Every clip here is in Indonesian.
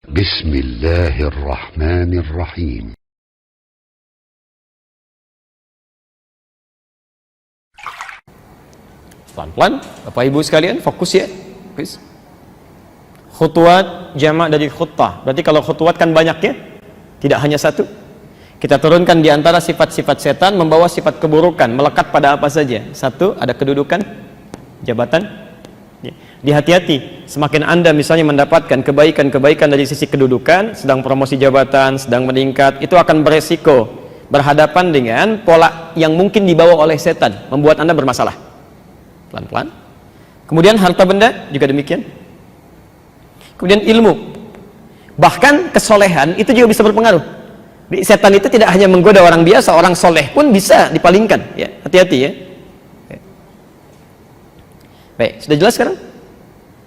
Bismillahirrahmanirrahim. Pelan-pelan, Bapak Ibu sekalian, fokus ya. Fokus. Khutuwat jamak dari khutbah. Berarti kalau khutuwat kan banyak ya, tidak hanya satu. Kita turunkan di antara sifat-sifat setan membawa sifat keburukan, melekat pada apa saja. Satu, ada kedudukan, jabatan. Ya. Hati-hati, semakin Anda misalnya mendapatkan kebaikan-kebaikan dari sisi kedudukan, sedang promosi jabatan, sedang meningkat, itu akan beresiko berhadapan dengan pola yang mungkin dibawa oleh setan, membuat Anda bermasalah. Pelan-pelan. Kemudian harta benda juga demikian. Kemudian ilmu, bahkan kesolehan itu juga bisa berpengaruh. Setan itu tidak hanya menggoda orang biasa, orang soleh pun bisa dipalingkan. Ya, hati-hati ya. Baik, sudah jelas sekarang?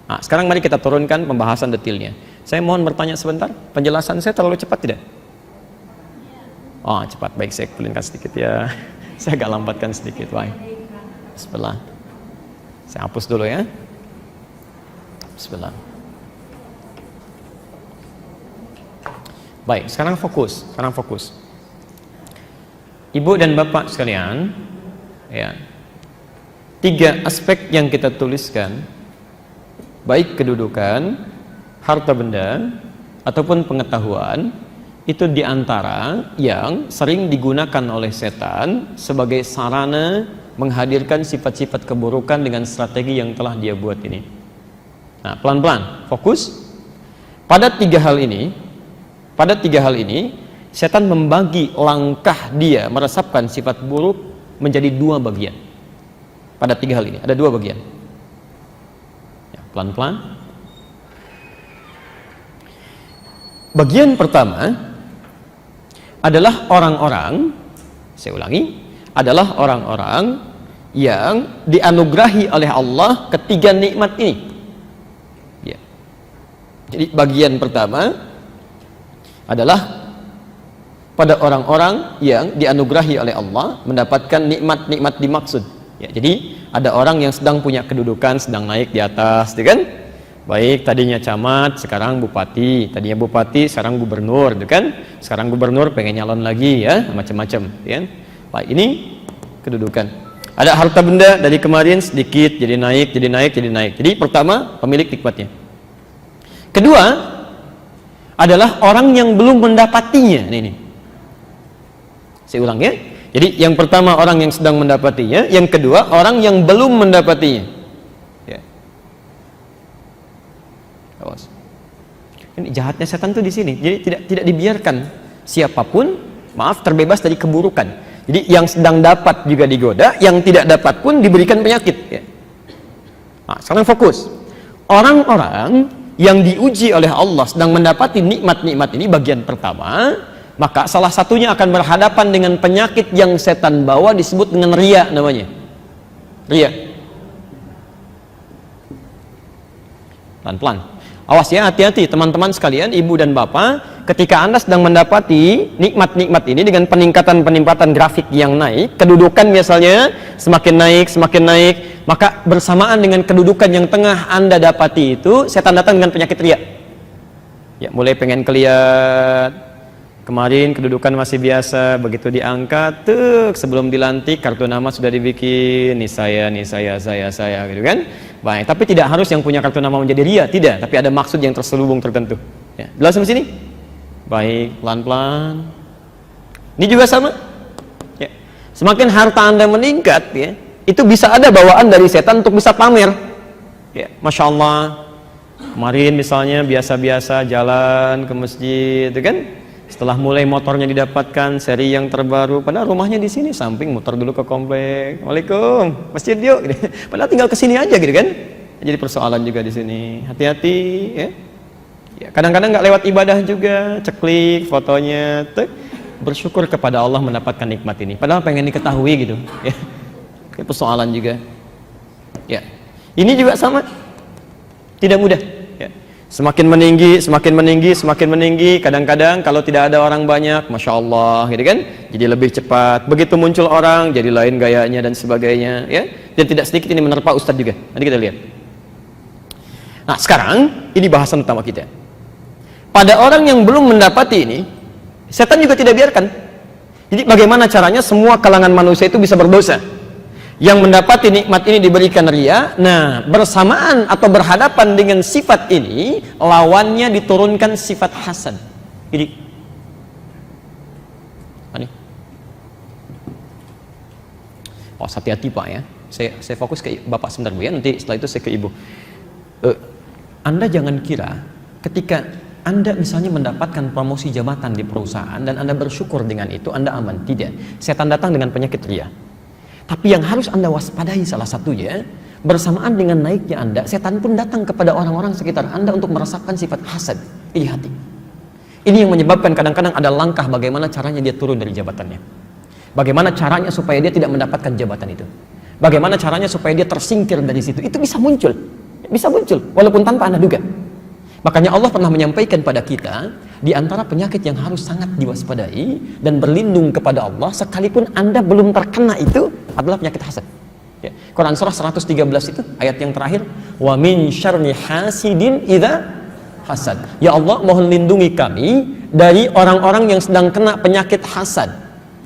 Nah, sekarang mari kita turunkan pembahasan detailnya. Saya mohon bertanya sebentar, penjelasan saya terlalu cepat tidak? Oh, cepat. Baik, saya kulingkan sedikit ya. Saya agak lambatkan sedikit. Baik. Bismillah. Saya hapus dulu ya. Bismillah. Baik, sekarang fokus. Ibu dan bapak sekalian, ya. 3 aspek yang kita tuliskan, baik kedudukan, harta benda, ataupun pengetahuan, itu diantara yang sering digunakan oleh setan sebagai sarana menghadirkan sifat-sifat keburukan dengan strategi yang telah dia buat ini. Nah, pelan-pelan, fokus. Pada tiga hal ini, setan membagi langkah dia meresapkan sifat buruk menjadi 2 bagian. Pada 3 hal ini, ada 2 bagian. Ya, pelan-pelan. Bagian pertama adalah orang-orang, saya ulangi, adalah orang-orang yang dianugerahi oleh Allah ketiga nikmat ini. Ya. Jadi bagian pertama adalah pada orang-orang yang dianugerahi oleh Allah mendapatkan nikmat-nikmat dimaksud. Ya, jadi ada orang yang sedang punya kedudukan, sedang naik di atas, gitu kan? Baik, tadinya camat, sekarang bupati, tadinya bupati, sekarang gubernur, gitu kan? Sekarang gubernur pengen nyalon lagi ya, macam-macam, ya. Baik, ini kedudukan. Ada harta benda dari kemarin sedikit jadi naik. Jadi pertama, pemilik nikmatnya. Kedua, adalah orang yang belum mendapatinya. Ini. Saya ulang ya. Jadi yang pertama orang yang sedang mendapatinya, yang kedua orang yang belum mendapatinya. Ya. Awas. Ini jahatnya setan tuh di sini. Jadi tidak dibiarkan siapapun, maaf, terbebas dari keburukan. Jadi yang sedang dapat juga digoda, yang tidak dapat pun diberikan penyakit. Ya. Nah, sekarang fokus. Orang-orang yang diuji oleh Allah sedang mendapati nikmat-nikmat ini bagian pertama, maka salah satunya akan berhadapan dengan penyakit yang setan bawa, disebut dengan riya namanya. Riya. Pelan-pelan. Awas ya, hati-hati teman-teman sekalian, ibu dan bapak, ketika Anda sedang mendapati nikmat-nikmat ini dengan peningkatan-peningkatan grafik yang naik, kedudukan misalnya semakin naik, maka bersamaan dengan kedudukan yang tengah Anda dapati itu, setan datang dengan penyakit riya. Ya, mulai pengen kelihat. Kemarin kedudukan masih biasa, begitu diangkat, sebelum dilantik kartu nama sudah dibikin, nih saya, gitu kan? Baik, tapi tidak harus yang punya kartu nama menjadi ria, tidak, tapi ada maksud yang terselubung tertentu. Ya, jelas sampai sini? Baik, pelan-pelan. Ini juga sama. Ya. Semakin harta Anda meningkat, ya, itu bisa ada bawaan dari setan untuk bisa pamer. Ya, Masya Allah, kemarin misalnya biasa-biasa jalan ke masjid, itu kan? Setelah mulai motornya didapatkan seri yang terbaru, padahal rumahnya di sini samping, muter dulu ke komplek. Waalaikum, masjid yuk. Padahal tinggal ke sini aja gitu kan. Jadi persoalan juga di sini. Hati-hati ya. Ya, kadang-kadang nggak lewat ibadah juga, ceklik fotonya, bersyukur kepada Allah mendapatkan nikmat ini. Padahal pengen diketahui gitu. Ya. Ini persoalan juga. Ya. Ini juga sama. Tidak mudah. Semakin meninggi, kadang-kadang kalau tidak ada orang banyak, Masya Allah, gitu kan, jadi lebih cepat. Begitu muncul orang, jadi lain gayanya dan sebagainya, ya. Dan tidak sedikit ini menerpa Ustadz juga. Nanti kita lihat. Nah, sekarang ini bahasan utama kita. pada orang yang belum mendapati ini, setan juga tidak biarkan. Jadi bagaimana caranya semua kalangan manusia itu bisa berdosa? Yang mendapati nikmat ini diberikan ria, nah bersamaan atau berhadapan dengan sifat ini, lawannya diturunkan sifat hasad. Jadi ini, oh hati-hati Pak ya, saya fokus ke Bapak sebentar Bu ya, nanti setelah itu saya ke Ibu. Anda jangan kira ketika Anda misalnya mendapatkan promosi jabatan di perusahaan dan Anda bersyukur dengan itu, Anda aman. Tidak, setan datang dengan penyakit ria. Tapi yang harus Anda waspadai salah satunya, bersamaan dengan naiknya Anda, setan pun datang kepada orang-orang sekitar Anda untuk merasakan sifat hasad di hati. Ini yang menyebabkan kadang-kadang ada langkah bagaimana caranya dia turun dari jabatannya. Bagaimana caranya supaya dia tidak mendapatkan jabatan itu. Bagaimana caranya supaya dia tersingkir dari situ. Itu bisa muncul, walaupun tanpa Anda duga. Makanya Allah pernah menyampaikan pada kita, di antara penyakit yang harus sangat diwaspadai dan berlindung kepada Allah sekalipun Anda belum terkena itu adalah penyakit hasad. Ya. Quran surah 113 itu ayat yang terakhir, wa min syarri hasidin idza hasad. Ya Allah, mohon lindungi kami dari orang-orang yang sedang kena penyakit hasad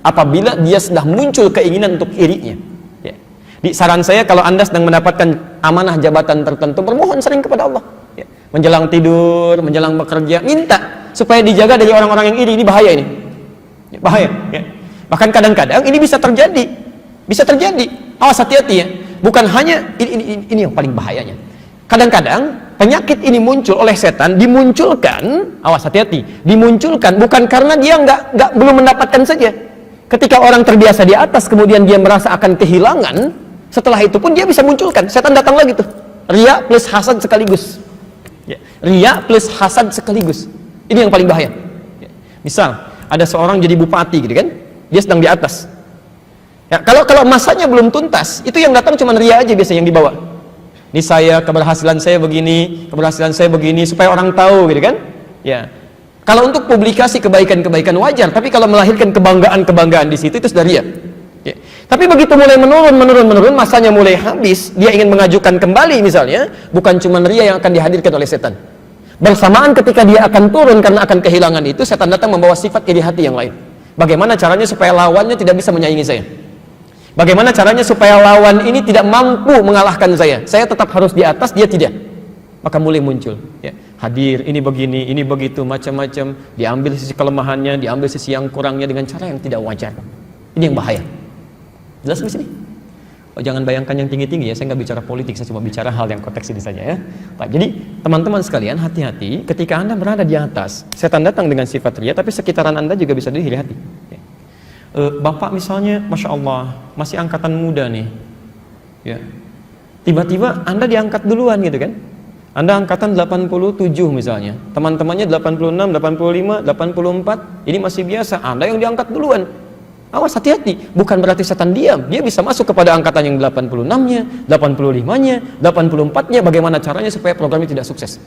apabila dia sedang muncul keinginan untuk irinya. Ya. Di saran saya, kalau Anda sedang mendapatkan amanah jabatan tertentu, bermohon sering kepada Allah. Ya. Menjelang tidur, menjelang bekerja, minta supaya dijaga dari orang-orang yang iri. Ini bahaya ini. Ya, bahaya. Ya. Bahkan kadang-kadang ini bisa terjadi. Awas, hati-hati ya. Bukan hanya ini yang paling bahayanya. Kadang-kadang penyakit ini muncul oleh setan, dimunculkan, awas hati-hati, dimunculkan bukan karena dia belum mendapatkan saja. Ketika orang terbiasa di atas, kemudian dia merasa akan kehilangan, setelah itu pun dia bisa munculkan. Setan datang lagi tuh. Ria plus hasad sekaligus. Ya. Ria plus hasad sekaligus. Ini yang paling bahaya. Ya. Misal ada seorang jadi bupati gitu kan, dia sedang di atas. Ya, kalau masanya belum tuntas, itu yang datang cuma ria aja biasanya yang dibawa. Ini keberhasilan saya begini, supaya orang tahu gitu kan. Ya. Kalau untuk publikasi kebaikan-kebaikan wajar, tapi kalau melahirkan kebanggaan di situ itu sudah ria. Ya. Tapi begitu mulai menurun, masanya mulai habis, dia ingin mengajukan kembali misalnya, bukan cuma ria yang akan dihadirkan oleh setan. Bersamaan ketika dia akan turun karena akan kehilangan itu, setan datang membawa sifat iri hati yang lain. Bagaimana caranya supaya lawannya tidak bisa menyaingi saya? Bagaimana caranya supaya lawan ini tidak mampu mengalahkan saya? Saya tetap harus di atas, dia tidak. Maka mulai muncul, ya, hadir, ini begini, ini begitu, macam-macam. Diambil sisi kelemahannya, diambil sisi yang kurangnya dengan cara yang tidak wajar. Ini yang bahaya. Jelas di sini? Oh, jangan bayangkan yang tinggi-tinggi ya, saya nggak bicara politik, saya cuma bicara hal yang konteks ini saja ya. Baik, jadi teman-teman sekalian, hati-hati ketika Anda berada di atas, setan datang dengan sifat ria, tapi sekitaran Anda juga bisa diri hati. Ya. Bapak misalnya, Masya Allah, masih angkatan muda nih, ya. Tiba-tiba Anda diangkat duluan gitu kan. Anda angkatan 87 misalnya, teman-temannya 86, 85, 84, ini masih biasa, Anda yang diangkat duluan. Awas, hati-hati, bukan berarti setan diam, dia bisa masuk kepada angkatan yang 86-nya, 85-nya, 84-nya, bagaimana caranya supaya program ini tidak sukses?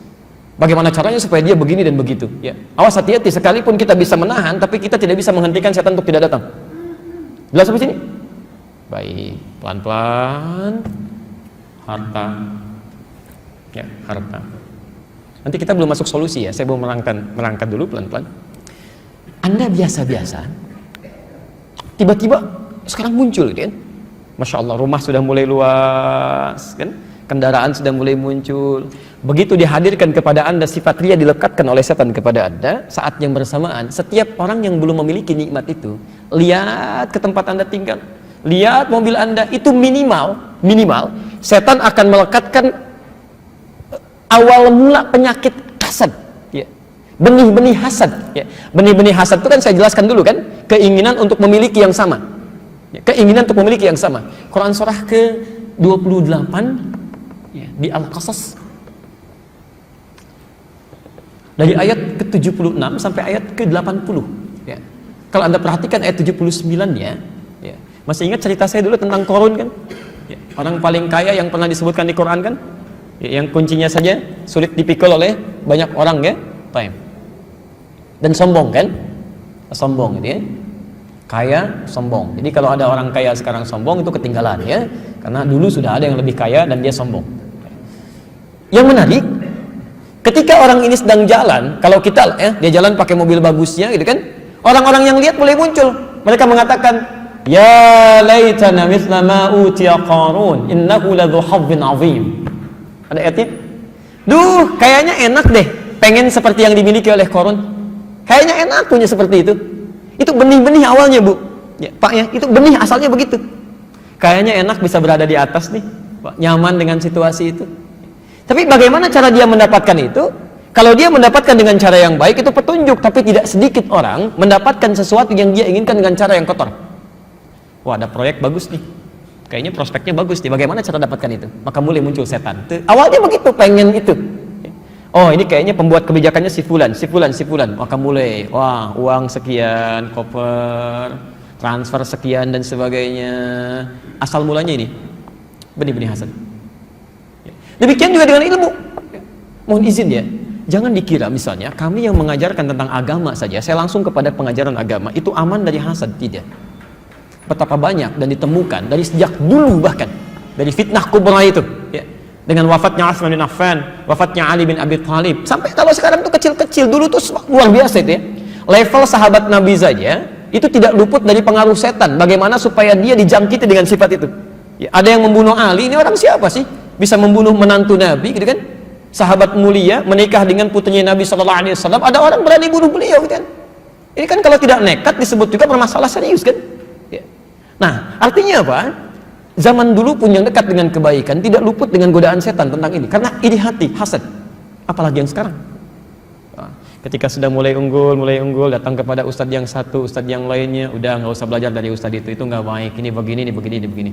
Bagaimana caranya supaya dia begini dan begitu? Ya. Awas, hati-hati, sekalipun kita bisa menahan, tapi kita tidak bisa menghentikan setan untuk tidak datang. Jelas sampai sini? Baik, pelan-pelan, harta. Ya, harta. Nanti kita belum masuk solusi ya, saya mau merangkat dulu pelan-pelan. Anda biasa-biasa, tiba-tiba sekarang muncul kan? Masya Allah, rumah sudah mulai luas kan? Kendaraan sudah mulai muncul. Begitu dihadirkan kepada Anda sifat ria, dilekatkan oleh setan kepada Anda, saat yang bersamaan setiap orang yang belum memiliki nikmat itu, lihat ke tempat Anda tinggal, lihat mobil Anda, itu minimal setan akan melekatkan awal mula penyakit hasad, ya. Benih-benih hasad, ya. Benih-benih hasad itu kan saya jelaskan dulu kan, keinginan untuk memiliki yang sama, ya. Keinginan untuk memiliki yang sama. Quran surah ke-28 ya, di Al-Qasas, dari ayat ke-76 sampai ayat ke-80 ya. Kalau Anda perhatikan ayat 79-nya ya, masih ingat cerita saya dulu tentang Qarun kan, ya. Orang paling kaya yang pernah disebutkan di Quran kan, yang kuncinya saja sulit dipikul oleh banyak orang ya, dan sombong kan, sombong gitu ya, kaya sombong. Jadi kalau ada orang kaya sekarang sombong, itu ketinggalan ya, karena dulu sudah ada yang lebih kaya dan dia sombong. Yang menarik, Ketika orang ini sedang jalan, kalau kita dia jalan pakai mobil bagusnya gitu kan, orang-orang yang lihat mulai muncul, mereka mengatakan, ya laitana mithla ma utiya Qarun innahu ladzu hazzin azim. Ada ayatnya? Duh, kayaknya enak deh, pengen seperti yang dimiliki oleh Qarun. Kayaknya enak punya seperti itu. Itu benih-benih awalnya, Bu. Ya, Pak ya, itu benih asalnya begitu. Kayaknya enak bisa berada di atas nih, Pak, nyaman dengan situasi itu. Tapi bagaimana cara dia mendapatkan itu? Kalau dia mendapatkan dengan cara yang baik, itu petunjuk. Tapi tidak sedikit orang mendapatkan sesuatu yang dia inginkan dengan cara yang kotor. Wah, ada proyek bagus nih, kayaknya prospeknya bagus nih, bagaimana cara dapatkan itu? Maka mulai muncul setan. Awalnya begitu, pengen itu. Oh, ini kayaknya pembuat kebijakannya si fulan. Maka mulai, wah, uang sekian, koper, transfer sekian dan sebagainya. Asal mulanya ini benih-benih hasad. Demikian juga dengan ilmu. Mohon izin ya, jangan dikira misalnya kami yang mengajarkan tentang agama saja, saya langsung kepada pengajaran agama, itu aman dari hasad. Tidak. Betapa banyak dan ditemukan dari sejak dulu, bahkan dari fitnah kubra itu ya. Dengan wafatnya Utsman bin Affan, wafatnya Ali bin Abi Thalib, sampai kalau sekarang itu kecil-kecil, dulu tuh luar biasa itu ya. Level sahabat Nabi saja itu tidak luput dari pengaruh setan. Bagaimana supaya dia dijangkiti dengan sifat itu ya. Ada yang membunuh Ali, ini orang siapa sih bisa membunuh menantu Nabi gitu kan, sahabat mulia menikah dengan putrinya Nabi SAW, ada orang berani bunuh beliau gitu kan. Ini kan kalau tidak nekat disebut juga bermasalah serius kan ya. Nah, artinya apa? Zaman dulu pun yang dekat dengan kebaikan tidak luput dengan godaan setan tentang ini, karena iri hati, hasad. Apalagi yang sekarang. Nah, ketika sudah mulai unggul, datang kepada ustadz yang satu, ustadz yang lainnya, udah nggak usah belajar dari ustadz itu nggak baik, ini begini, ini begini, ini begini.